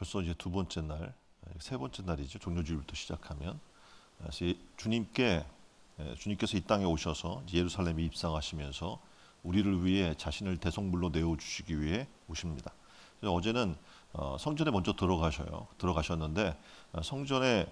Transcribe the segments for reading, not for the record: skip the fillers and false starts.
벌써 이제 두 번째 날, 세 번째 날이죠. 종료주일부터 시작하면. 그래서 주님께서 이 땅에 오셔서 예루살렘에 입성하시면서 우리를 위해 자신을 대성물로 내어주시기 위해 오십니다. 어제는 성전에 먼저 들어가셨는데 성전에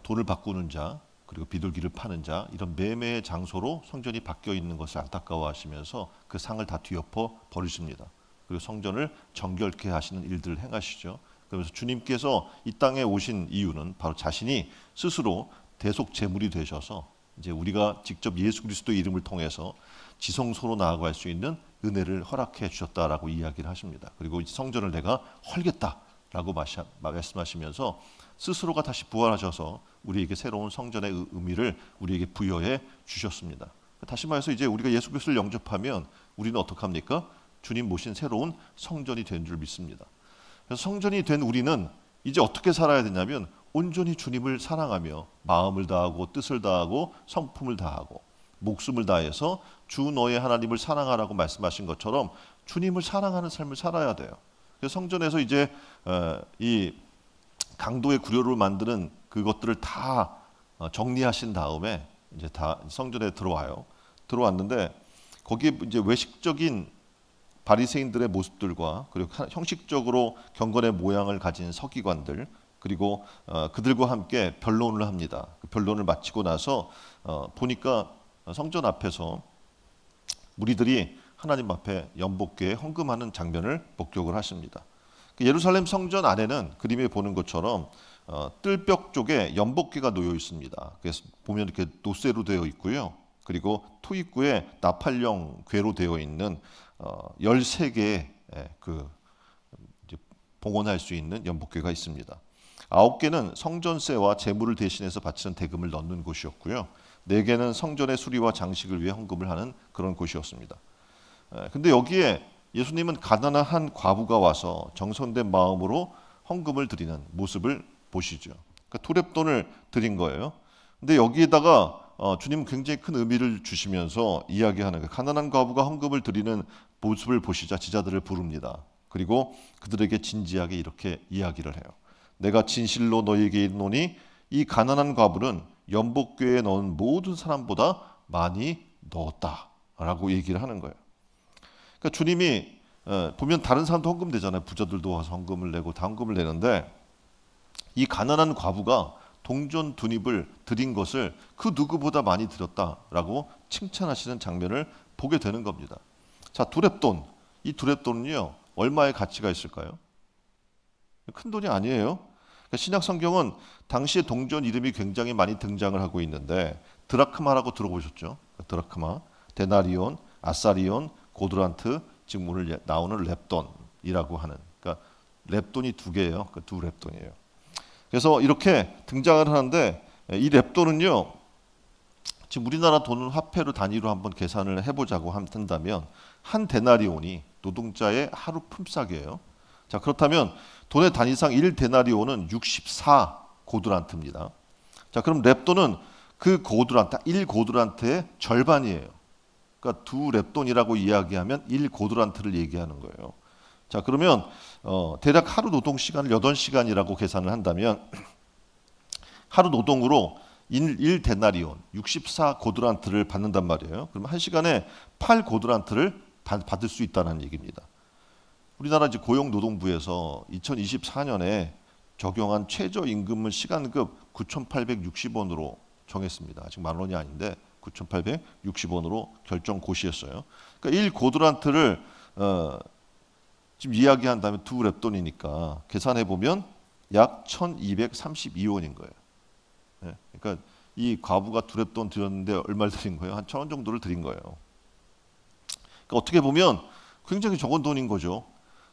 돌을 바꾸는 자, 그리고 비둘기를 파는 자, 이런 매매의 장소로 성전이 바뀌어 있는 것을 안타까워하시면서 그 상을 다 뒤엎어 버리십니다. 그리고 성전을 정결케 하시는 일들을 행하시죠. 그래서 주님께서 이 땅에 오신 이유는 바로 자신이 스스로 대속 제물이 되셔서 이제 우리가 직접 예수 그리스도의 이름을 통해서 지성소로 나아갈 수 있는 은혜를 허락해 주셨다라고 이야기를 하십니다. 그리고 이 성전을 내가 헐겠다라고 말씀하시면서 스스로가 다시 부활하셔서 우리에게 새로운 성전의 의미를 우리에게 부여해 주셨습니다. 다시 말해서 이제 우리가 예수 그리스도를 영접하면 우리는 어떻게 합니까? 주님 모신 새로운 성전이 된 줄 믿습니다. 그래서 성전이 된 우리는 이제 어떻게 살아야 되냐면 온전히 주님을 사랑하며 마음을 다하고 뜻을 다하고 성품을 다하고 목숨을 다해서 주 너의 하나님을 사랑하라고 말씀하신 것처럼 주님을 사랑하는 삶을 살아야 돼요. 그래서 성전에서 이제 이 강도의 구려를 만드는 그것들을 다 정리하신 다음에 이제 다 성전에 들어왔는데 거기에 이제 외식적인 바리새인들의 모습들과 그리고 형식적으로 경건의 모양을 가진 서기관들, 그리고 그들과 함께 변론을 합니다. 그 변론을 마치고 나서 보니까 성전 앞에서 무리들이 하나님 앞에 연복궤에 헌금하는 장면을 목격을 하십니다. 예루살렘 성전 안에는 그림에 보는 것처럼 뜰벽 쪽에 연복궤가 놓여 있습니다. 그래서 보면 이렇게 노쇠로 되어 있고요. 그리고 토입구에 나팔령 궤로 되어 있는 13개의 봉헌할 수 있는 연복궤가 있습니다. 9개는 성전세와 제물을 대신해서 바치는 대금을 넣는 곳이었고요. 4개는 성전의 수리와 장식을 위해 헌금을 하는 그런 곳이었습니다. 근데 여기에 예수님은 가난한 한 과부가 와서 정성된 마음으로 헌금을 드리는 모습을 보시죠. 그러니까 토렙돈을 드린 거예요. 근데 여기에다가 주님은 굉장히 큰 의미를 주시면서 이야기하는 거예요. 가난한 과부가 헌금을 드리는 모습을 보시자 제자들을 부릅니다. 그리고 그들에게 진지하게 이렇게 이야기를 해요. 내가 진실로 너희에게 이르노니 이 가난한 과부는 연복궤에 넣은 모든 사람보다 많이 넣었다라고 얘기를 하는 거예요. 그러니까 주님이 보면 다른 사람도 헌금 되잖아요. 부자들도 와서 헌금을 내고 다 헌금을 내는데 이 가난한 과부가 동전 두 닙을 드린 것을 그 누구보다 많이 드렸다라고 칭찬하시는 장면을 보게 되는 겁니다. 자, 두렙돈. 이 두렙돈은요, 얼마의 가치가 있을까요? 큰 돈이 아니에요. 신약 성경은 당시의 동전 이름이 굉장히 많이 등장을 하고 있는데 드라크마라고 들어보셨죠? 드라크마, 데나리온, 아사리온, 고드란트, 지금 오늘 나오는 렙돈이라고 하는, 그러니까 렙돈이 두 개예요. 그 두 렙돈이에요. 그래서 이렇게 등장을 하는데 이 렙돈은요, 지금 우리나라 돈 화폐로 단위로 한번 계산을 해보자고 한다면 한 데나리온이 노동자의 하루 품삯이에요. 자, 그렇다면 돈의 단위상 1데나리온은 64고드란트입니다. 자, 그럼 렙돈은 그 고드란트, 1고드란트의 절반이에요. 그러니까 두 렙돈이라고 이야기하면 1고드란트를 얘기하는 거예요. 자, 그러면 대략 하루 노동 시간을 8시간이라고 계산을 한다면 하루 노동으로 1데나리온, 64고드란트를 받는단 말이에요. 그럼 한 시간에 8고드란트를 받을 수 있다는 얘기입니다. 우리나라 이제 고용노동부에서 2024년에 적용한 최저임금을 시간급 9,860원으로 정했습니다. 아직 10,000원이 아닌데 9,860원으로 결정 고시했어요. 그러니까 1고드란트를 지금 이야기한다면 두 렙돈이니까 계산해 보면 약 1,232원인 거예요. 네, 그러니까 이 과부가 두 렙돈 드렸는데 얼마를 드린 거예요? 한 1,000원 정도를 드린 거예요. 그러니까 어떻게 보면 굉장히 적은 돈인 거죠.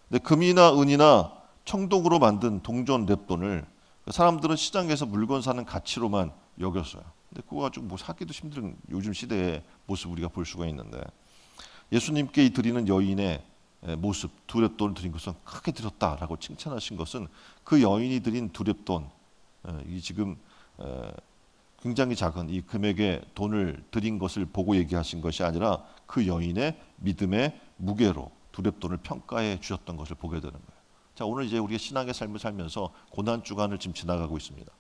근데 금이나 은이나 청동으로 만든 동전 렙돈을 사람들은 시장에서 물건 사는 가치로만 여겼어요. 근데 그거 가지고 뭐 사기도 힘든 요즘 시대의 모습 우리가 볼 수가 있는데 예수님께 드리는 여인의 모습, 두 렙돈을 드린 것은 크게 드렸다라고 칭찬하신 것은 그 여인이 드린 두 렙돈, 이 지금 굉장히 작은 이 금액의 돈을 드린 것을 보고 얘기하신 것이 아니라 그 여인의 믿음의 무게로 두 렙돈을 평가해 주셨던 것을 보게 되는 거예요. 자, 오늘 이제 우리가 신앙의 삶을 살면서 고난 주간을 지금 지나가고 있습니다.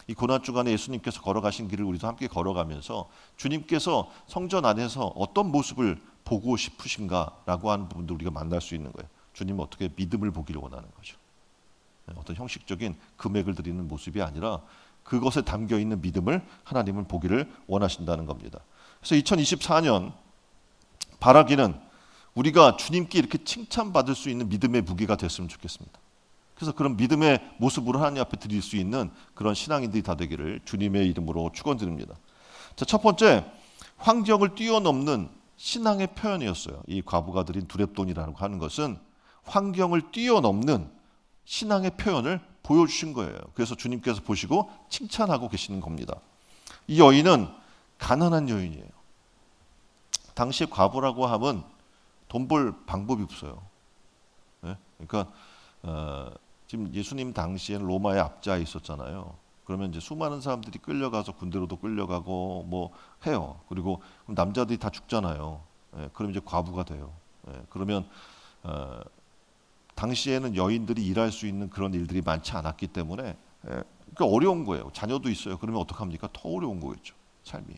이 고난 주간에 예수님께서 걸어가신 길을 우리도 함께 걸어가면서 주님께서 성전 안에서 어떤 모습을 보고 싶으신가라고 하는 부분도 우리가 만날 수 있는 거예요. 주님은 어떻게 믿음을 보기를 원하는 거죠. 어떤 형식적인 금액을 드리는 모습이 아니라 그것에 담겨 있는 믿음을 하나님은 보기를 원하신다는 겁니다. 그래서 2024년 바라기는 우리가 주님께 이렇게 칭찬받을 수 있는 믿음의 무게가 됐으면 좋겠습니다. 그래서 그런 믿음의 모습으로 하나님 앞에 드릴 수 있는 그런 신앙인들이 다 되기를 주님의 이름으로 축원드립니다. 자, 첫 번째, 환경을 뛰어넘는 신앙의 표현이었어요. 이 과부가 드린 두렙돈이라고 하는 것은 환경을 뛰어넘는 신앙의 표현을 보여주신 거예요. 그래서 주님께서 보시고 칭찬하고 계시는 겁니다. 이 여인은 가난한 여인이에요. 당시 과부라고 하면 돈 벌 방법이 없어요. 네? 그러니까 지금 예수님 당시에는 로마의 압제하에 있었잖아요. 그러면 이제 수많은 사람들이 끌려가서 군대로도 끌려가고 뭐 해요. 그리고 남자들이 다 죽잖아요. 예, 그럼 이제 과부가 돼요. 예, 그러면 당시에는 여인들이 일할 수 있는 그런 일들이 많지 않았기 때문에 그러니까 어려운 거예요. 자녀도 있어요. 그러면 어떡합니까? 더 어려운 거겠죠. 삶이.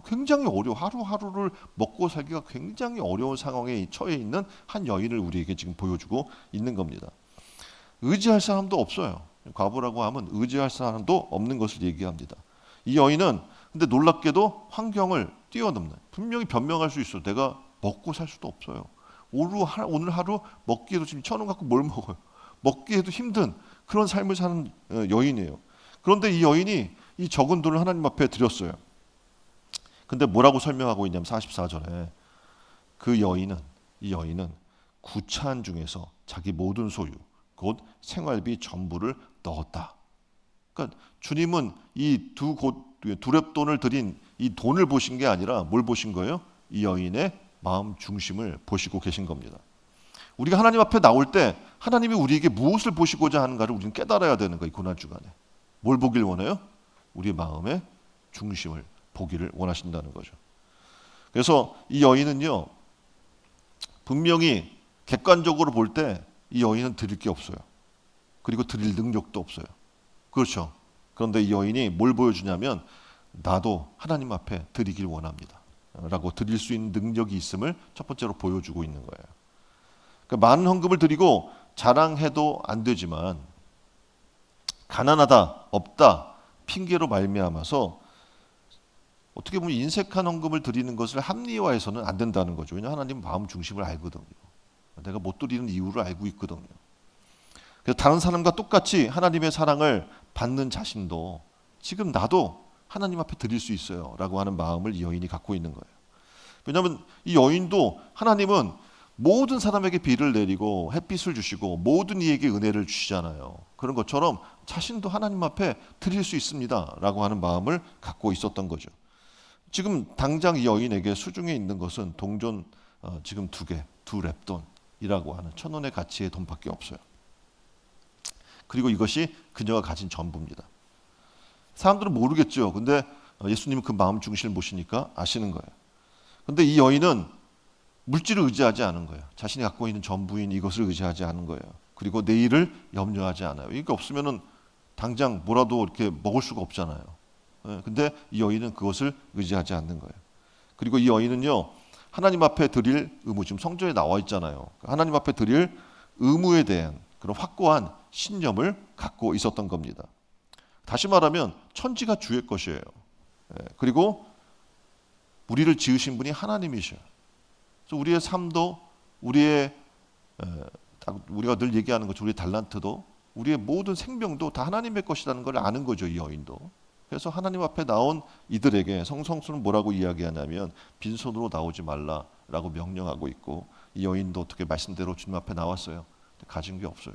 굉장히 어려워. 하루하루를 먹고 살기가 굉장히 어려운 상황에 처해 있는 한 여인을 우리에게 지금 보여주고 있는 겁니다. 의지할 사람도 없어요. 과부라고 하면 의지할 사람도 없는 것을 얘기합니다. 이 여인은 근데 놀랍게도 환경을 뛰어넘는, 분명히 변명할 수 있어요. 내가 먹고 살 수도 없어요. 오늘 하루 먹기에도 지금 1,000원 갖고 뭘 먹어요. 먹기에도 힘든 그런 삶을 사는 여인이에요. 그런데 이 여인이 이 적은 돈을 하나님 앞에 드렸어요. 근데 뭐라고 설명하고 있냐면 44절에 이 여인은 구찬 중에서 자기 모든 소유 곧 생활비 전부를 넣었다. 그러니까 주님은 이 두렙돈을 드린 이 돈을 보신 게 아니라 뭘 보신 거예요? 이 여인의 마음 중심을 보시고 계신 겁니다. 우리가 하나님 앞에 나올 때 하나님이 우리에게 무엇을 보시고자 하는가를 우리는 깨달아야 되는 거예요. 이 고난 주간에. 뭘 보길 원해요? 우리의 마음의 중심을 보기를 원하신다는 거죠. 그래서 이 여인은요, 분명히 객관적으로 볼 때 이 여인은 드릴 게 없어요. 그리고 드릴 능력도 없어요. 그렇죠. 그런데 이 여인이 뭘 보여주냐면 나도 하나님 앞에 드리길 원합니다. 라고 드릴 수 있는 능력이 있음을 첫 번째로 보여주고 있는 거예요. 그러니까 많은 헌금을 드리고 자랑해도 안 되지만 가난하다, 없다, 핑계로 말미암아서 어떻게 보면 인색한 헌금을 드리는 것을 합리화해서는 안 된다는 거죠. 왜냐하면 하나님은 마음 중심을 알거든요. 내가 못 드리는 이유를 알고 있거든요. 그래서 다른 사람과 똑같이 하나님의 사랑을 받는 자신도 지금 나도 하나님 앞에 드릴 수 있어요 라고 하는 마음을 이 여인이 갖고 있는 거예요. 왜냐하면 이 여인도 하나님은 모든 사람에게 비를 내리고 햇빛을 주시고 모든 이에게 은혜를 주시잖아요. 그런 것처럼 자신도 하나님 앞에 드릴 수 있습니다 라고 하는 마음을 갖고 있었던 거죠. 지금 당장 이 여인에게 수중에 있는 것은 동전 지금 2개, 2렙돈이라고 하는 1,000원의 가치의 돈밖에 없어요. 그리고 이것이 그녀가 가진 전부입니다. 사람들은 모르겠죠. 근데 예수님은 그 마음 중심을 보시니까 아시는 거예요. 근데 이 여인은 물질을 의지하지 않은 거예요. 자신이 갖고 있는 전부인 이것을 의지하지 않은 거예요. 그리고 내일을 염려하지 않아요. 이게 없으면은 당장 뭐라도 이렇게 먹을 수가 없잖아요. 근데 이 여인은 그것을 의지하지 않는 거예요. 그리고 이 여인은요, 하나님 앞에 드릴 의무, 지금 성전에 나와 있잖아요. 하나님 앞에 드릴 의무에 대한 그런 확고한 신념을 갖고 있었던 겁니다. 다시 말하면 천지가 주의 것이에요. 그리고 우리를 지으신 분이 하나님이셔요. 그래서 우리의 삶도 우리가 늘 얘기하는 것처럼 우리의 달란트도 우리의 모든 생명도 다 하나님의 것이라는 걸 아는 거죠. 이 여인도. 그래서 하나님 앞에 나온 이들에게 성성수는 뭐라고 이야기하냐면 빈손으로 나오지 말라라고 명령하고 있고, 이 여인도 어떻게 말씀대로 주님 앞에 나왔어요. 가진 게 없어요.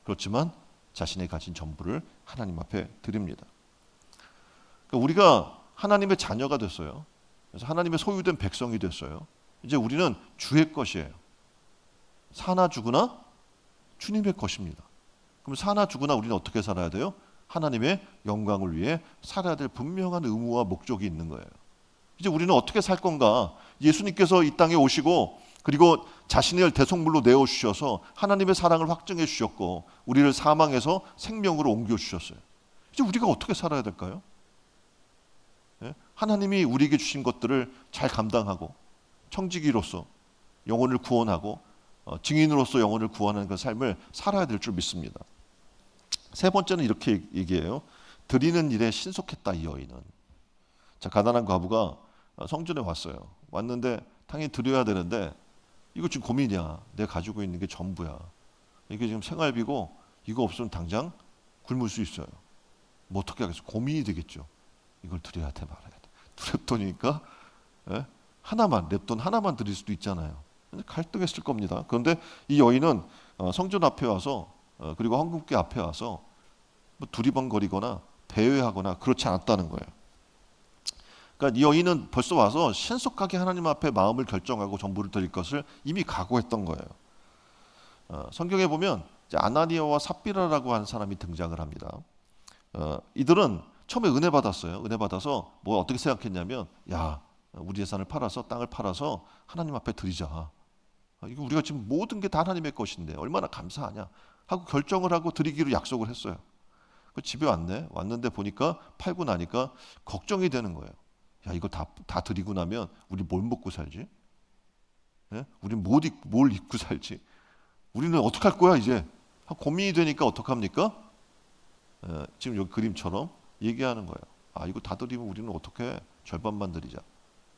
그렇지만 자신의 가진 전부를 하나님 앞에 드립니다. 그러니까 우리가 하나님의 자녀가 됐어요. 그래서 하나님의 소유된 백성이 됐어요. 이제 우리는 주의 것이에요. 사나 죽으나 주님의 것입니다. 그럼 사나 죽으나 우리는 어떻게 살아야 돼요? 하나님의 영광을 위해 살아야 될 분명한 의무와 목적이 있는 거예요. 이제 우리는 어떻게 살 건가? 예수님께서 이 땅에 오시고 그리고 자신을 대속물로 내어주셔서 하나님의 사랑을 확증해 주셨고 우리를 사망에서 생명으로 옮겨주셨어요. 이제 우리가 어떻게 살아야 될까요? 하나님이 우리에게 주신 것들을 잘 감당하고 청지기로서 영혼을 구원하고 증인으로서 영혼을 구원하는 그 삶을 살아야 될 줄 믿습니다. 세 번째는 이렇게 얘기해요. 드리는 일에 신속했다 이 여인은. 자, 가난한 과부가 성전에 왔어요. 왔는데 당연히 드려야 되는데 이거 지금 고민이야. 내가 가지고 있는 게 전부야. 이게 지금 생활비고 이거 없으면 당장 굶을 수 있어요. 뭐 어떻게 하겠어? 고민이 되겠죠. 이걸 드려야 돼 말아야 돼. 랩돈이니까 하나만 랩돈 하나만 드릴 수도 있잖아요. 갈등했을 겁니다. 그런데 이 여인은 성전 앞에 와서 그리고 헌금기 앞에 와서 뭐 두리번거리거나 배회하거나 그렇지 않았다는 거예요. 그러니까 이 여인은 벌써 와서 신속하게 하나님 앞에 마음을 결정하고 전부를 드릴 것을 이미 각오했던 거예요. 성경에 보면 이제 아나니아와 삽비라라고 하는 사람이 등장을 합니다. 이들은 처음에 은혜 받았어요. 은혜 받아서 뭐 어떻게 생각했냐면, 야, 우리 재산을 팔아서 땅을 팔아서 하나님 앞에 드리자. 이거 우리가 지금 모든 게 다 하나님의 것인데 얼마나 감사하냐 하고 결정을 하고 드리기로 약속을 했어요. 그 집에 왔는데 보니까 팔고 나니까 걱정이 되는 거예요. 야, 이거 다 드리고 나면 우리 뭘 먹고 살지? 우리 뭘 입고 살지? 우리는 어떻게 할 거야 이제? 고민이 되니까 어떡합니까? 지금 여기 그림처럼 얘기하는 거예요. 아, 이거 다 드리면 우리는 어떻게 절반만 드리자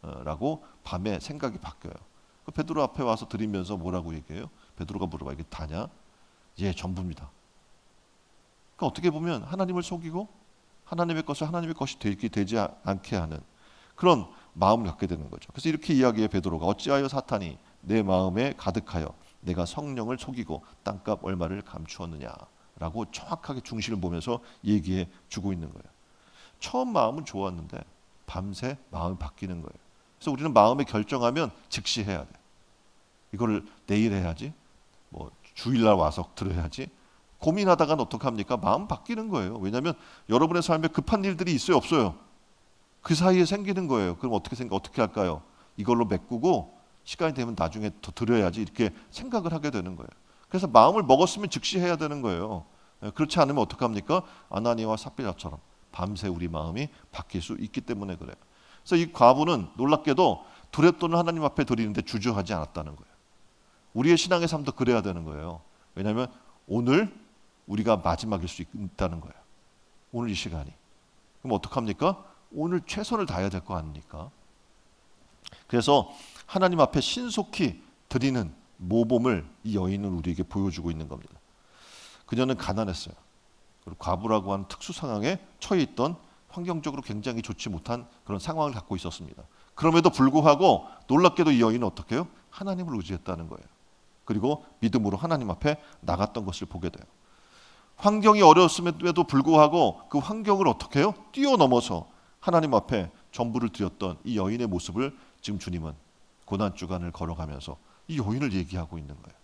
라고 밤에 생각이 바뀌어요. 그 베드로 앞에 와서 드리면서 뭐라고 얘기해요? 베드로가 물어봐. 이게 다냐? 예, 전부입니다. 그러니까 어떻게 보면 하나님을 속이고 하나님의 것을 하나님의 것이 되지 않게 하는 그런 마음을 갖게 되는 거죠. 그래서 이렇게 이야기해 베드로가 어찌하여 사탄이 내 마음에 가득하여 내가 성령을 속이고 땅값 얼마를 감추었느냐라고 정확하게 중심을 보면서 얘기해 주고 있는 거예요. 처음 마음은 좋았는데 밤새 마음이 바뀌는 거예요. 그래서 우리는 마음에 결정하면 즉시 해야 돼. 이거를 내일 해야지, 뭐 주일날 와서 들어야지. 고민하다가는 어떡합니까? 마음 바뀌는 거예요. 왜냐하면 여러분의 삶에 급한 일들이 있어요, 없어요? 그 사이에 생기는 거예요. 그럼 어떻게 할까요? 이걸로 메꾸고 시간이 되면 나중에 더 드려야지 이렇게 생각을 하게 되는 거예요. 그래서 마음을 먹었으면 즉시 해야 되는 거예요. 그렇지 않으면 어떡합니까? 아나니아와 삽비라처럼 밤새 우리 마음이 바뀔 수 있기 때문에 그래요. 그래서 이 과부는 놀랍게도 두랩돈을 하나님 앞에 드리는데 주저하지 않았다는 거예요. 우리의 신앙의 삶도 그래야 되는 거예요. 왜냐하면 오늘 우리가 마지막일 수 있다는 거예요. 오늘 이 시간이. 그럼 어떡합니까? 오늘 최선을 다해야 될 거 아닙니까? 그래서 하나님 앞에 신속히 드리는 모범을 이 여인은 우리에게 보여주고 있는 겁니다. 그녀는 가난했어요. 그리고 과부라고 하는 특수 상황에 처해 있던 환경적으로 굉장히 좋지 못한 그런 상황을 갖고 있었습니다. 그럼에도 불구하고 놀랍게도 이 여인은 어떻게 해요? 하나님을 의지했다는 거예요. 그리고 믿음으로 하나님 앞에 나갔던 것을 보게 돼요. 환경이 어려웠음에도 불구하고 그 환경을 어떻게 해요? 뛰어넘어서 하나님 앞에 전부를 드렸던 이 여인의 모습을 지금 주님은 고난주간을 걸어가면서 이 여인을 얘기하고 있는 거예요.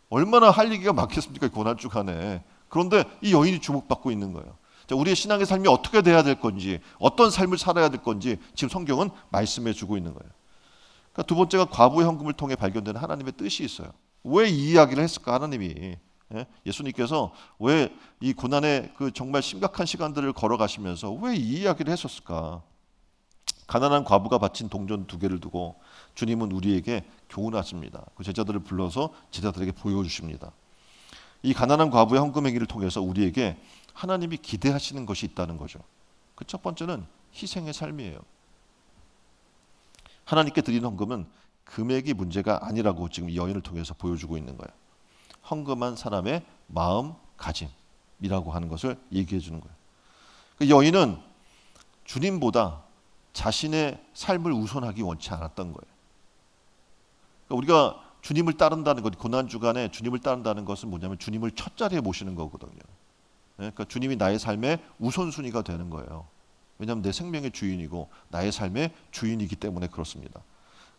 얼마나 할 얘기가 많겠습니까? 고난주간에. 그런데 이 여인이 주목받고 있는 거예요. 자, 우리의 신앙의 삶이 어떻게 돼야 될 건지, 어떤 삶을 살아야 될 건지 지금 성경은 말씀해 주고 있는 거예요. 그러니까 두 번째가 과부의 헌금을 통해 발견되는 하나님의 뜻이 있어요. 왜 이 이야기를 했을까 하나님이? 예수님께서 왜 이 고난의 그 정말 심각한 시간들을 걸어가시면서 왜 이 이야기를 했었을까? 가난한 과부가 바친 동전 2개를 두고 주님은 우리에게 교훈하십니다. 그 제자들을 불러서 제자들에게 보여주십니다. 이 가난한 과부의 헌금 행위를 통해서 우리에게 하나님이 기대하시는 것이 있다는 거죠. 그 첫 번째는 희생의 삶이에요. 하나님께 드리는 헌금은 금액이 문제가 아니라고 지금 이 여인을 통해서 보여주고 있는 거예요. 헌금한 사람의 마음가짐이라고 하는 것을 얘기해 주는 거예요. 그 여인은 주님보다 자신의 삶을 우선하기 원치 않았던 거예요. 그러니까 우리가 주님을 따른다는 것, 고난주간에 주님을 따른다는 것은 뭐냐면 주님을 첫 자리에 모시는 거거든요. 그러니까 주님이 나의 삶의 우선순위가 되는 거예요. 왜냐하면 내 생명의 주인이고 나의 삶의 주인이기 때문에 그렇습니다.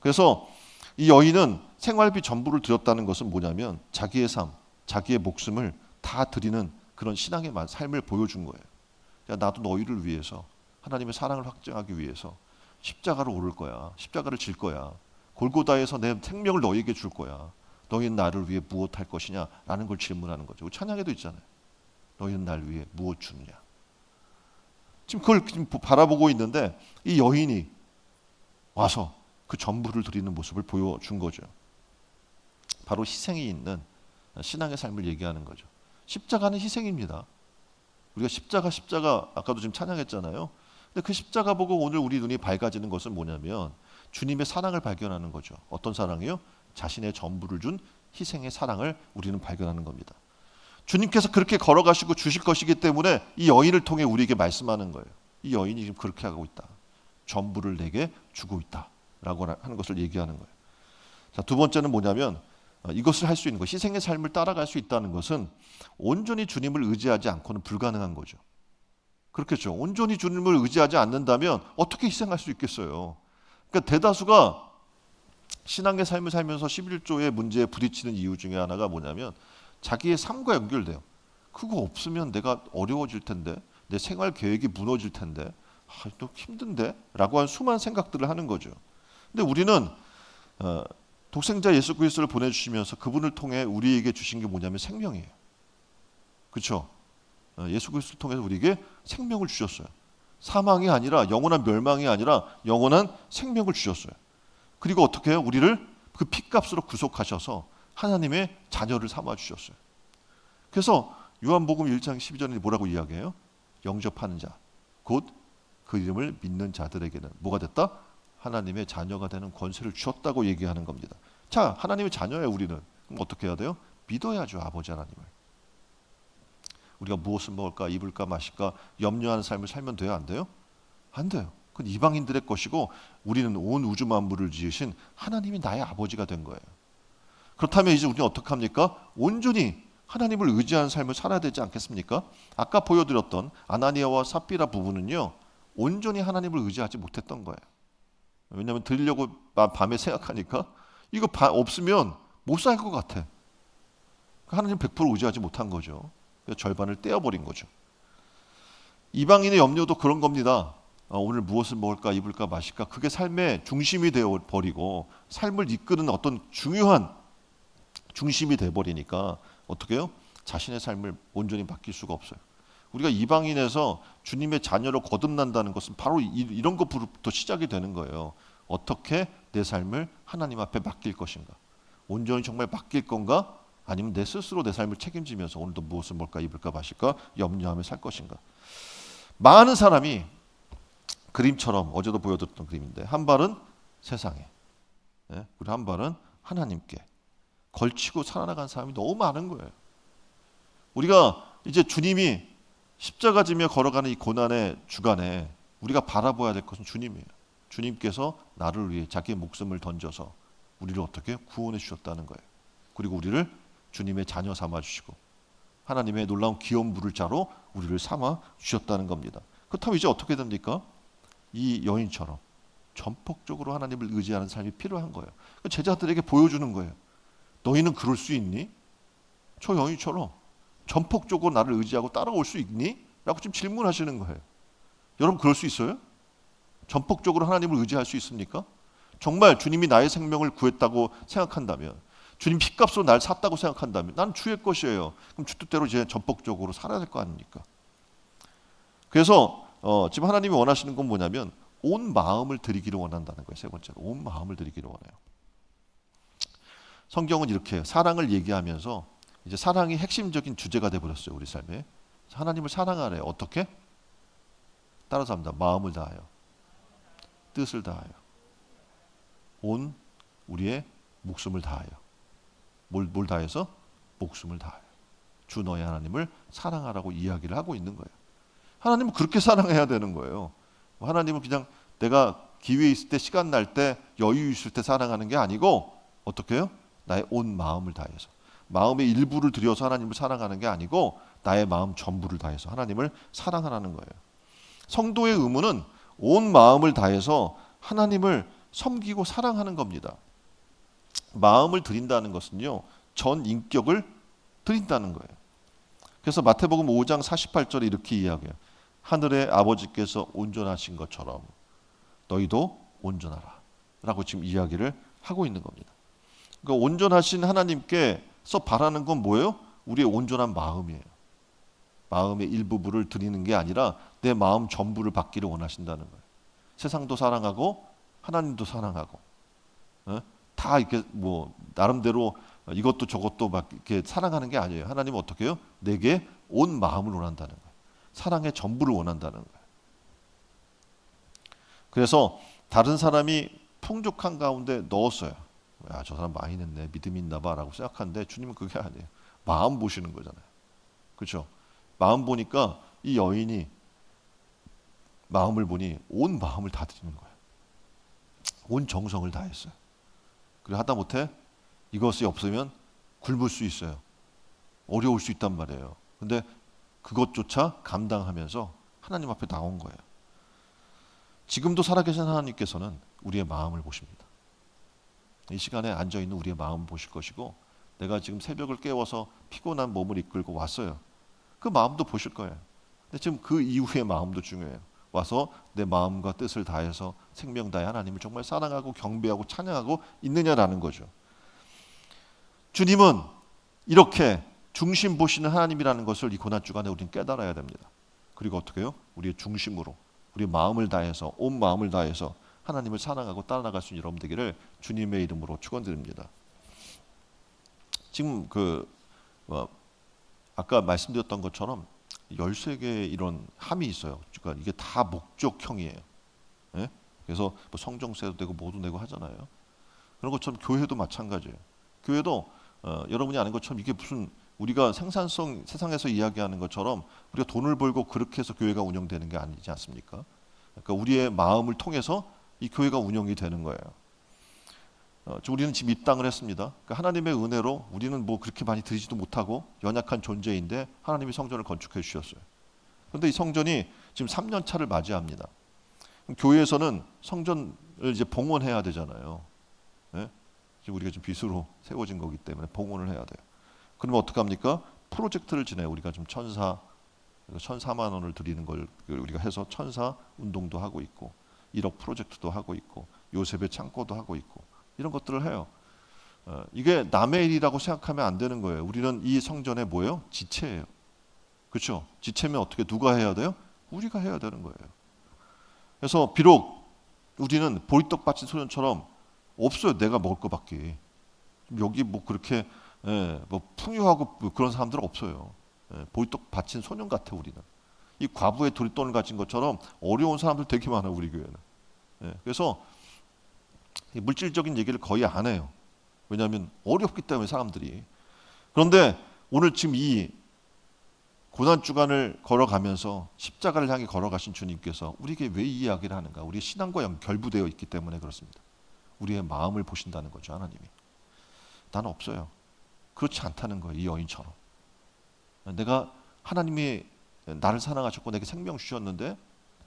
그래서 이 여인은 생활비 전부를 드렸다는 것은 뭐냐면 자기의 삶, 자기의 목숨을 다 드리는 그런 신앙의 삶을 보여준 거예요. 그러니까 나도 너희를 위해서 하나님의 사랑을 확증하기 위해서 십자가를 오를 거야. 십자가를 질 거야. 골고다에서 내 생명을 너희에게 줄 거야. 너희는 나를 위해 무엇 할 것이냐? 라는 걸 질문하는 거죠. 찬양에도 있잖아요. 너희는 나를 위해 무엇 주느냐? 지금 그걸 지금 바라보고 있는데 이 여인이 와서 그 전부를 드리는 모습을 보여준 거죠. 바로 희생이 있는 신앙의 삶을 얘기하는 거죠. 십자가는 희생입니다. 우리가 십자가 아까도 지금 찬양했잖아요. 근데 그 십자가 보고 오늘 우리 눈이 밝아지는 것은 뭐냐면 주님의 사랑을 발견하는 거죠. 어떤 사랑이요? 자신의 전부를 준 희생의 사랑을 우리는 발견하는 겁니다. 주님께서 그렇게 걸어가시고 주실 것이기 때문에 이 여인을 통해 우리에게 말씀하는 거예요. 이 여인이 지금 그렇게 하고 있다. 전부를 내게 주고 있다. 라고 하는 것을 얘기하는 거예요. 자, 두 번째는 뭐냐면 이것을 할 수 있는 것, 희생의 삶을 따라갈 수 있다는 것은 온전히 주님을 의지하지 않고는 불가능한 거죠. 그렇겠죠. 온전히 주님을 의지하지 않는다면 어떻게 희생할 수 있겠어요. 그러니까 대다수가 신앙의 삶을 살면서 11조의 문제에 부딪히는 이유 중에 하나가 뭐냐면 자기의 삶과 연결돼요. 그거 없으면 내가 어려워질 텐데, 내 생활 계획이 무너질 텐데, 또 힘든데? 라고 한 수많은 생각들을 하는 거죠. 근데 우리는 독생자 예수 그리스도를 보내주시면서 그분을 통해 우리에게 주신 게 뭐냐면 생명이에요. 그렇죠? 예수 그리스도를 통해서 우리에게 생명을 주셨어요. 사망이 아니라 영원한 멸망이 아니라 영원한 생명을 주셨어요. 그리고 어떻게 해요? 우리를 그 피값으로 구속하셔서 하나님의 자녀를 삼아 주셨어요. 그래서 요한복음 1장 12절에 뭐라고 이야기해요? 영접하는 자, 곧 그 이름을 믿는 자들에게는 뭐가 됐다? 하나님의 자녀가 되는 권세를 주셨다고 얘기하는 겁니다. 자, 하나님의 자녀예요, 우리는. 그럼 어떻게 해야 돼요? 믿어야죠, 아버지 하나님을. 우리가 무엇을 먹을까, 입을까, 마실까 염려하는 삶을 살면 돼요, 안 돼요? 안 돼요. 그건 이방인들의 것이고 우리는 온 우주 만물을 지으신 하나님이 나의 아버지가 된 거예요. 그렇다면 이제 우리는 어떻게 합니까? 온전히 하나님을 의지하는 삶을 살아야 되지 않겠습니까? 아까 보여드렸던 아나니아와 삽비라 부부는요, 온전히 하나님을 의지하지 못했던 거예요. 왜냐하면 드리려고 밤에 생각하니까 이거 없으면 못 살 것 같아. 하나님 100% 의지하지 못한 거죠. 그래서 절반을 떼어버린 거죠. 이방인의 염려도 그런 겁니다. 오늘 무엇을 먹을까, 입을까, 마실까, 그게 삶의 중심이 되어버리고 삶을 이끄는 어떤 중요한 중심이 돼버리니까 어떻게 해요? 자신의 삶을 온전히 맡길 수가 없어요. 우리가 이방인에서 주님의 자녀로 거듭난다는 것은 바로 이런 것부터 시작이 되는 거예요. 어떻게 내 삶을 하나님 앞에 맡길 것인가? 온전히 정말 맡길 건가? 아니면 내 스스로 내 삶을 책임지면서 오늘도 무엇을 먹을까, 입을까, 마실까 염려하며 살 것인가? 많은 사람이 그림처럼 어제도 보여드렸던 그림인데 한 발은 세상에, 그리고 한 발은 하나님께 걸치고 살아나간 사람이 너무 많은 거예요. 우리가 이제 주님이 십자가 지며 걸어가는 이 고난의 주간에 우리가 바라봐야 될 것은 주님이에요. 주님께서 나를 위해 자기의 목숨을 던져서 우리를 어떻게 구원해 주셨다는 거예요. 그리고 우리를 주님의 자녀 삼아 주시고 하나님의 놀라운 기업 부를 자로 우리를 삼아 주셨다는 겁니다. 그렇다면 이제 어떻게 됩니까? 이 여인처럼 전폭적으로 하나님을 의지하는 삶이 필요한 거예요. 제자들에게 보여주는 거예요. 너희는 그럴 수 있니? 저 여인처럼 전폭적으로 나를 의지하고 따라올 수 있니? 라고 지금 질문하시는 거예요. 여러분 그럴 수 있어요? 전폭적으로 하나님을 의지할 수 있습니까? 정말 주님이 나의 생명을 구했다고 생각한다면, 주님 피값으로 날 샀다고 생각한다면 나는 주의 것이에요. 그럼 주 뜻대로 이제 전폭적으로 살아야 될 거 아닙니까? 그래서 지금 하나님이 원하시는 건 뭐냐면 온 마음을 드리기를 원한다는 거예요. 세 번째로 온 마음을 드리기를 원해요. 성경은 이렇게 해요. 사랑을 얘기하면서 이제 사랑이 핵심적인 주제가 돼버렸어요. 우리 삶에. 하나님을 사랑하래요. 어떻게? 따라서 합니다. 마음을 다하여, 뜻을 다하여, 온 우리의 목숨을 다하여. 뭘 다해서? 목숨을 다하여. 주 너의 하나님을 사랑하라고 이야기를 하고 있는 거예요. 하나님은 그렇게 사랑해야 되는 거예요. 하나님은 그냥 내가 기회 있을 때, 시간 날 때, 여유 있을 때 사랑하는 게 아니고 어떻게 해요? 나의 온 마음을 다해서, 마음의 일부를 들여서 하나님을 사랑하는 게 아니고 나의 마음 전부를 다해서 하나님을 사랑하라는 거예요. 성도의 의무는 온 마음을 다해서 하나님을 섬기고 사랑하는 겁니다. 마음을 드린다는 것은요, 전 인격을 드린다는 거예요. 그래서 마태복음 5장 48절에 이렇게 이야기해요. 하늘의 아버지께서 온전하신 것처럼 너희도 온전하라 라고 지금 이야기를 하고 있는 겁니다. 그러니까 온전하신 하나님께서 바라는 건 뭐예요? 우리의 온전한 마음이에요. 마음의 일부분을 드리는 게 아니라 내 마음 전부를 받기를 원하신다는 거예요. 세상도 사랑하고 하나님도 사랑하고, 다 이렇게 뭐 나름대로 이것도 저것도 막 이렇게 사랑하는 게 아니에요. 하나님은 어떻게 해요? 내게 온 마음을 원한다는 거예요. 사랑의 전부를 원한다는 거예요. 그래서 다른 사람이 풍족한 가운데 넣었어요. 야, 저 사람 많이 냈네, 믿음이 있나 봐라고 생각하는데 주님은 그게 아니에요. 마음 보시는 거잖아요. 그렇죠? 마음 보니까 이 여인이 마음을 보니 온 마음을 다 드리는 거예요. 온 정성을 다했어요. 그리고 하다못해 이것이 없으면 굶을 수 있어요. 어려울 수 있단 말이에요. 근데 그것조차 감당하면서 하나님 앞에 나온 거예요. 지금도 살아계신 하나님께서는 우리의 마음을 보십니다. 이 시간에 앉아있는 우리의 마음 보실 것이고, 내가 지금 새벽을 깨워서 피곤한 몸을 이끌고 왔어요. 그 마음도 보실 거예요. 근데 지금 그 이후의 마음도 중요해요. 와서 내 마음과 뜻을 다해서 생명 다해 하나님을 정말 사랑하고 경배하고 찬양하고 있느냐라는 거죠. 주님은 이렇게 중심 보시는 하나님이라는 것을 이 고난주간에 우리는 깨달아야 됩니다. 그리고 어떻게 해요? 우리의 중심으로, 우리의 마음을 다해서, 온 마음을 다해서 하나님을 사랑하고 따라나갈 수 있는 여러분 되기를 주님의 이름으로 축원드립니다. 지금 아까 말씀드렸던 것처럼 13개의 이런 함이 있어요. 그러니까 이게 다 목적형이에요. 예? 그래서 뭐 성정세도 되고 뭐도 내고 하잖아요. 그런 것처럼 교회도 마찬가지예요. 교회도 여러분이 아는 것처럼 이게 무슨 우리가 생산성 세상에서 이야기하는 것처럼 우리가 돈을 벌고 그렇게 해서 교회가 운영되는 게 아니지 않습니까? 그러니까 우리의 마음을 통해서 이 교회가 운영이 되는 거예요. 우리는 지금 입당을 했습니다. 그러니까 하나님의 은혜로 우리는 뭐 그렇게 많이 드리지도 못하고 연약한 존재인데 하나님이 성전을 건축해 주셨어요. 그런데 이 성전이 지금 3년 차를 맞이합니다. 교회에서는 성전을 이제 봉헌해야 되잖아요. 네? 지금 우리가 좀 빚으로 세워진 거기 때문에 봉헌을 해야 돼요. 그러면 어떻게 합니까? 프로젝트를 지내요. 우리가 지금 1,400만 원을 드리는 걸 우리가 해서 천사 운동도 하고 있고 1억 프로젝트도 하고 있고 요셉의 창고도 하고 있고 이런 것들을 해요. 이게 남의 일이라고 생각하면 안 되는 거예요. 우리는 이 성전의 뭐예요? 지체예요. 그렇죠? 지체면 어떻게 누가 해야 돼요? 우리가 해야 되는 거예요. 그래서 비록 우리는 보리떡 바친 소년처럼 없어요. 내가 먹을 것밖에. 여기 뭐 그렇게 뭐 풍요하고 그런 사람들은 없어요. 보리떡 바친 소년 같아 우리는. 이 과부의 도리돈을 가진 것처럼 어려운 사람들 되게 많아 우리 교회는. 그래서 물질적인 얘기를 거의 안 해요. 왜냐하면 어렵기 때문에 사람들이. 그런데 오늘 지금 이 고난주간을 걸어가면서 십자가를 향해 걸어가신 주님께서 우리에게 왜 이 이야기를 하는가? 우리의 신앙과 결부되어 있기 때문에 그렇습니다. 우리의 마음을 보신다는 거죠. 하나님이. 나는 없어요. 그렇지 않다는 거예요. 이 여인처럼. 내가 하나님이 나를 사랑하셨고 내게 생명 주셨는데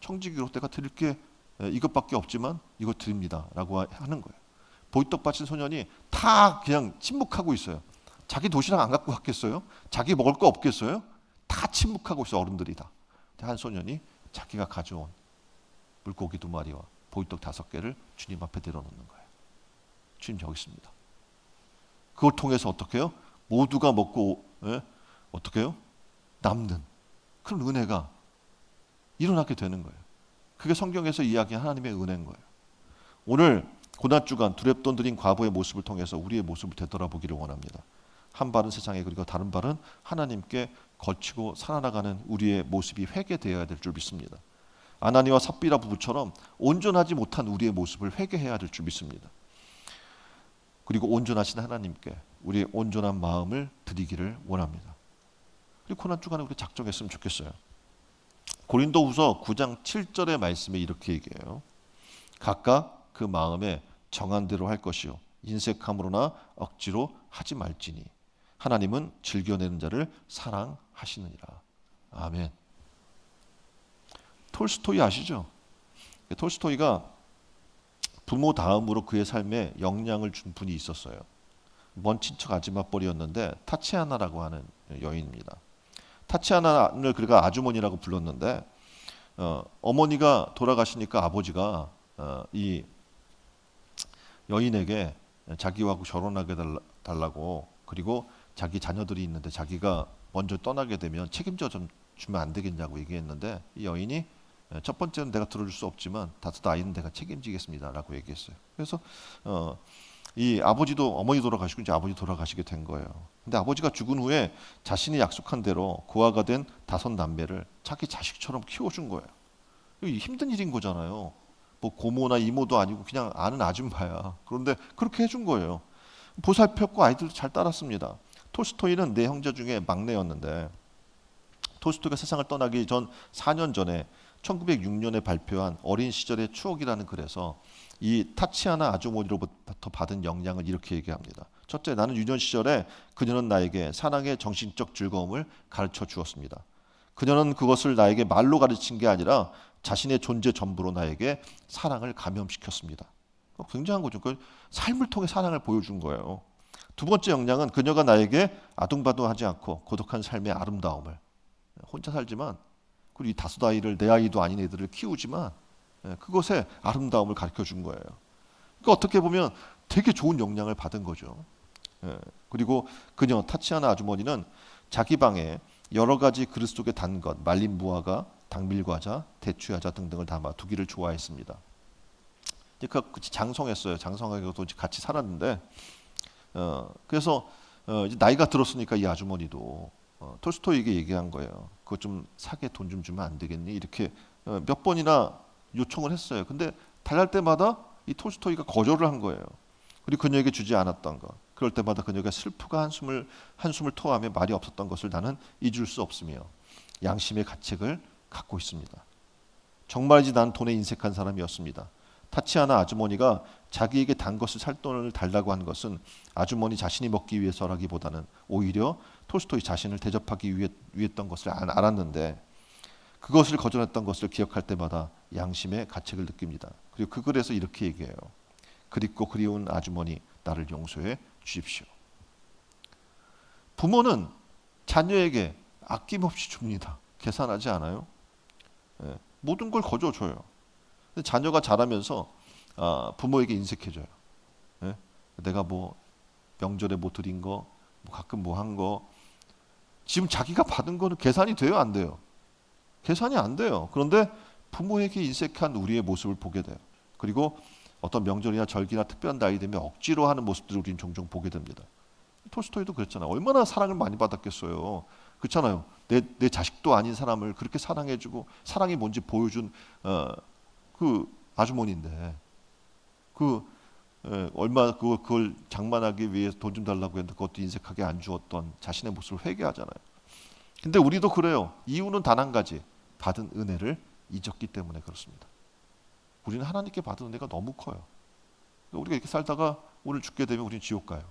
청지기로 내가 드릴 게 이것밖에 없지만 이거 드립니다 라고 하는 거예요. 보리떡 바친 소년이 다 그냥 침묵하고 있어요. 자기 도시락 안 갖고 갔겠어요? 자기 먹을 거 없겠어요? 다 침묵하고 있어요. 어른들이 다. 한 소년이 자기가 가져온 물고기 2마리와 보리떡 5개를 주님 앞에 내려놓는 거예요. 주님 여기 있습니다. 그걸 통해서 어떻게 해요? 모두가 먹고 어떻게 해요? 남는 그런 은혜가 일어나게 되는 거예요. 그게 성경에서 이야기한 하나님의 은혜인 거예요. 오늘 고난주간 두렵돈 들인 과부의 모습을 통해서 우리의 모습을 되돌아보기를 원합니다. 한 발은 세상에 그리고 다른 발은 하나님께 걸치고 살아나가는 우리의 모습이 회개되어야 될 줄 믿습니다. 아나니와 삽비라 부부처럼 온전하지 못한 우리의 모습을 회개해야 될 줄 믿습니다. 그리고 온전하신 하나님께 우리의 온전한 마음을 드리기를 원합니다. 그리고 고난주간에 우리 작정했으면 좋겠어요. 고린도후서 9장 7절의 말씀에 이렇게 얘기해요. 각각 그 마음에 정한 대로 할 것이요 인색함으로나 억지로 하지 말지니 하나님은 즐겨내는 자를 사랑하시느니라. 아멘. 톨스토이 아시죠? 톨스토이가 부모 다음으로 그의 삶에 영향을 준 분이 있었어요. 먼 친척 아지마뻘이었는데 타치아나라고 하는 여인입니다. 타치아나를 그가 아주머니라고 불렀는데 어머니가 돌아가시니까 아버지가 이 여인에게 자기하고 결혼하게 달라고, 그리고 자기 자녀들이 있는데 자기가 먼저 떠나게 되면 책임져 좀 주면 안 되겠냐고 얘기했는데, 이 여인이 첫 번째는 내가 들어줄 수 없지만 다섯 아이는 내가 책임지겠습니다라고 얘기했어요. 그래서 이 아버지도, 어머니 돌아가시고 이제 아버지 돌아가시게 된 거예요. 근데 아버지가 죽은 후에 자신이 약속한 대로 고아가 된 다섯 남매를 자기 자식처럼 키워준 거예요. 이거 힘든 일인 거잖아요. 뭐 고모나 이모도 아니고 그냥 아는 아줌마야. 그런데 그렇게 해준 거예요. 보살폈고 아이들도 잘 따랐습니다. 톨스토이는 네 형제 중에 막내였는데, 톨스토이가 세상을 떠나기 전 4년 전에 1906년에 발표한 어린 시절의 추억이라는 글에서 이 타치아나 아주머니로부터 받은 영향을 이렇게 얘기합니다. 첫째, 나는 유년 시절에 그녀는 나에게 사랑의 정신적 즐거움을 가르쳐 주었습니다. 그녀는 그것을 나에게 말로 가르친 게 아니라 자신의 존재 전부로 나에게 사랑을 감염시켰습니다. 굉장한 거죠. 그 삶을 통해 사랑을 보여준 거예요. 두 번째 영향은 그녀가 나에게 아둥바둥하지 않고 고독한 삶의 아름다움을, 혼자 살지만, 그리고 이 다섯 아이를, 내 아이도 아닌 애들을 키우지만 그것의 아름다움을 가르쳐 준 거예요. 그러니까 어떻게 보면 되게 좋은 영향을 받은 거죠. 그리고 그녀 타치아나 아주머니는 자기 방에 여러 가지 그릇 속에 단 것, 말린 무화과, 당밀과자, 대추야자 등등을 담아 두기를 좋아했습니다. 그 장성했어요. 장성하게도 같이 살았는데, 그래서 이제 나이가 들었으니까 이 아주머니도 톨스토이에게 얘기한 거예요. 그거 좀 사게 돈 좀 주면 안 되겠니? 이렇게 몇 번이나 요청을 했어요. 근데 달랄 때마다 이 톨스토이가 거절을 한 거예요. 그리고 그녀에게 주지 않았던 것. 그럴 때마다 그녀가 슬프가 한숨을 토하며 말이 없었던 것을 나는 잊을 수 없으며 양심의 가책을 갖고 있습니다. 정말이지 난 돈에 인색한 사람이었습니다. 타치아나 아주머니가 자기에게 단 것을 살 돈을 달라고 한 것은 아주머니 자신이 먹기 위해서라기보다는 오히려 톨스토이 자신을 대접하기 위했던 것을 알았는데, 그것을 거절했던 것을 기억할 때마다 양심의 가책을 느낍니다. 그리고 그 글에서 이렇게 얘기해요. 그립고 그리운 아주머니, 나를 용서해 주십시오. 부모는 자녀에게 아낌없이 줍니다. 계산하지 않아요. 모든 걸 거저줘요. 근데 자녀가 자라면서 부모에게 인색해져요. 내가 뭐 명절에 뭐 드린 거, 뭐 가끔 뭐 한 거, 지금 자기가 받은 거는 계산이 돼요, 안 돼요? 계산이 안 돼요. 그런데 부모에게 인색한 우리의 모습을 보게 돼요. 그리고 어떤 명절이나 절기나 특별한 날이 되면 억지로 하는 모습들을 우리는 종종 보게 됩니다. 톨스토이도 그랬잖아요. 얼마나 사랑을 많이 받았겠어요. 그렇잖아요. 내 자식도 아닌 사람을 그렇게 사랑해주고 사랑이 뭔지 보여준 그 아주머니인데, 얼마 그걸 장만하기 위해 돈 좀 달라고 했는데 그것도 인색하게 안 주었던 자신의 모습을 회개하잖아요. 근데 우리도 그래요. 이유는 단 한 가지, 받은 은혜를 잊었기 때문에 그렇습니다. 우리는 하나님께 받은 은혜가 너무 커요. 우리가 이렇게 살다가 오늘 죽게 되면 우리는 지옥 가요.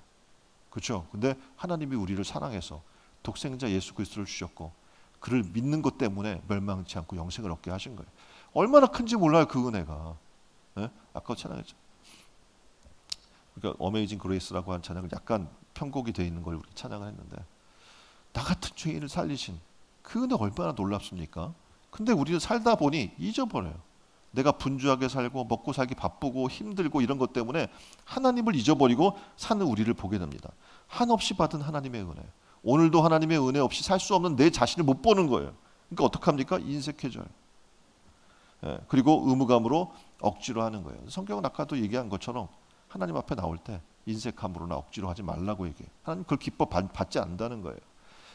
그렇죠? 근데 하나님이 우리를 사랑해서 독생자 예수 그리스도를 주셨고, 그를 믿는 것 때문에 멸망치 않고 영생을 얻게 하신 거예요. 얼마나 큰지 몰라요, 그 은혜가. 아까 찬양했죠. 그러니까 어메이징 그레이스라고 한 찬양을 약간 편곡이 되어 있는 걸 우리 찬양을 했는데, 나 같은 죄인을 살리신 그 은혜 얼마나 놀랍습니까? 근데 우리는 살다 보니 잊어버려요. 내가 분주하게 살고 먹고 살기 바쁘고 힘들고 이런 것 때문에 하나님을 잊어버리고 사는 우리를 보게 됩니다. 한없이 받은 하나님의 은혜. 오늘도 하나님의 은혜 없이 살 수 없는 내 자신을 못 보는 거예요. 그러니까 어떡합니까? 인색해져요. 그리고 의무감으로 억지로 하는 거예요. 성경은 아까도 얘기한 것처럼 하나님 앞에 나올 때 인색함으로나 억지로 하지 말라고 얘기해요. 하나님 그걸 기뻐 받지 않는다는 거예요.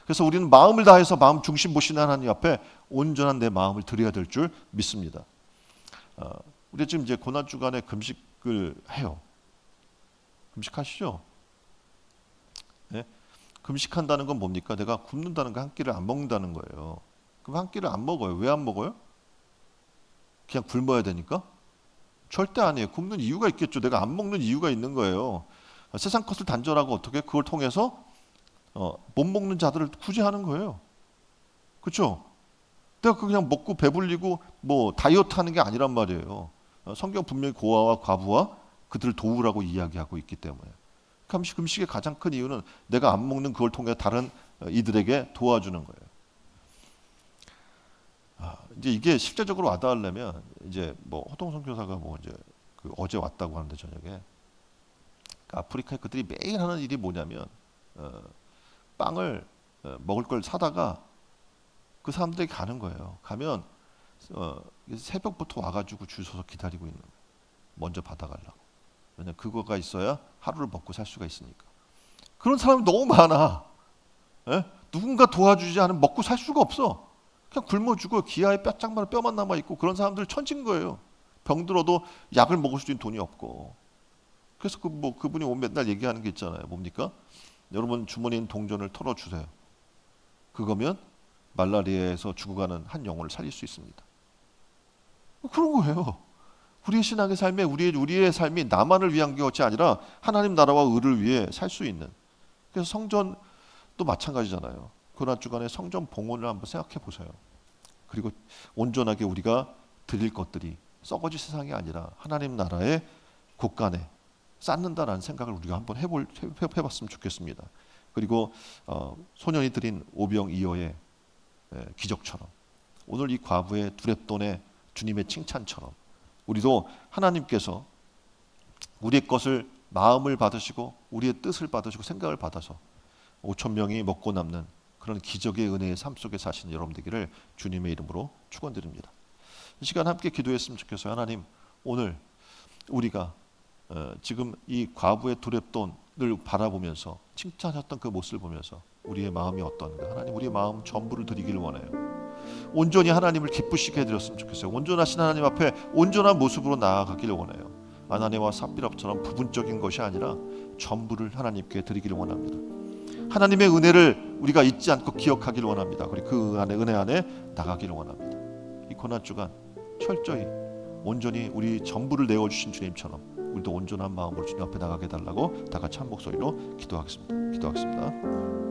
그래서 우리는 마음을 다해서 마음 중심 보시는 하나님 앞에 온전한 내 마음을 드려야 될 줄 믿습니다. 우리 지금 이제 고난 주간에 금식을 해요. 금식하시죠? 네? 금식한다는 건 뭡니까? 내가 굶는다는 거, 한 끼를 안 먹는다는 거예요. 그럼 한 끼를 안 먹어요. 왜 안 먹어요? 그냥 굶어야 되니까? 절대 아니에요. 굶는 이유가 있겠죠. 내가 안 먹는 이유가 있는 거예요. 세상 것을 단절하고 어떻게 그걸 통해서 못 먹는 자들을 구제하는 거예요. 그렇죠? 내가 그냥 먹고 배불리고 뭐 다이어트 하는 게 아니란 말이에요. 성경 분명히 고아와 과부와 그들을 도우라고 이야기하고 있기 때문에. 금식의 가장 큰 이유는 내가 안 먹는 그걸 통해 다른 이들에게 도와주는 거예요. 이제 이게 실제적으로 와닿으려면 이제 뭐 호동 선교사가 뭐 이제 어제 왔다고 하는데 저녁에 아프리카에 그들이 매일 하는 일이 뭐냐면 빵을 먹을 걸 사다가 그 사람들에게 가는 거예요. 가면 새벽부터 와가지고 줄 서서 기다리고 있는 거예요. 먼저 받아가려고. 왜냐면 그거가 있어야 하루를 먹고 살 수가 있으니까. 그런 사람이 너무 많아. 예? 누군가 도와주지 않으면 먹고 살 수가 없어. 그냥 굶어 죽어. 기아에 뼈짝만 뼈만 남아 있고 그런 사람들 천진 거예요. 병들어도 약을 먹을 수 있는 돈이 없고. 그래서 그분이 오면 맨날 얘기하는 게 있잖아요. 뭡니까? 여러분 주머니인 동전을 털어주세요. 그거면 말라리아에서 죽어가는 한 영혼을 살릴 수 있습니다. 그런 거예요. 우리의 신앙의 삶에 우리의 삶이 나만을 위한 것이 아니라 하나님 나라와 의를 위해 살 수 있는. 그래서 성전도 마찬가지잖아요. 고난 주간에 성전 봉헌을 한번 생각해 보세요. 그리고 온전하게 우리가 드릴 것들이 썩어질 세상이 아니라 하나님 나라의 곳간에 쌓는다라는 생각을 우리가 한번 해봤으면 좋겠습니다. 그리고 소년이 드린 오병이어의 기적처럼 오늘 이 과부의 두렙돈의 주님의 칭찬처럼 우리도 하나님께서 우리의 것을 마음을 받으시고 우리의 뜻을 받으시고 생각을 받아서 5천 명이 먹고 남는 그런 기적의 은혜의 삶 속에 사시는 여러분 되기를 주님의 이름으로 축원드립니다. 이 시간 함께 기도했으면 좋겠어요. 하나님, 오늘 우리가 지금 이 과부의 두렙돈을 바라보면서 칭찬했던 그 모습을 보면서 우리의 마음이 어떤가? 하나님, 우리의 마음 전부를 드리기를 원해요. 온전히 하나님을 기쁘시게 해드렸으면 좋겠어요. 온전하신 하나님 앞에 온전한 모습으로 나아가기를 원해요. 아나니와 삽비라처럼 부분적인 것이 아니라 전부를 하나님께 드리기를 원합니다. 하나님의 은혜를 우리가 잊지 않고 기억하기를 원합니다. 그리고 그 안에 은혜 안에 나가기를 원합니다. 이 고난 주간 철저히 온전히 우리 전부를 내어주신 주님처럼 우리도 온전한 마음으로 주님 앞에 나가게 해달라고 다 같이 한 목소리로 기도하겠습니다.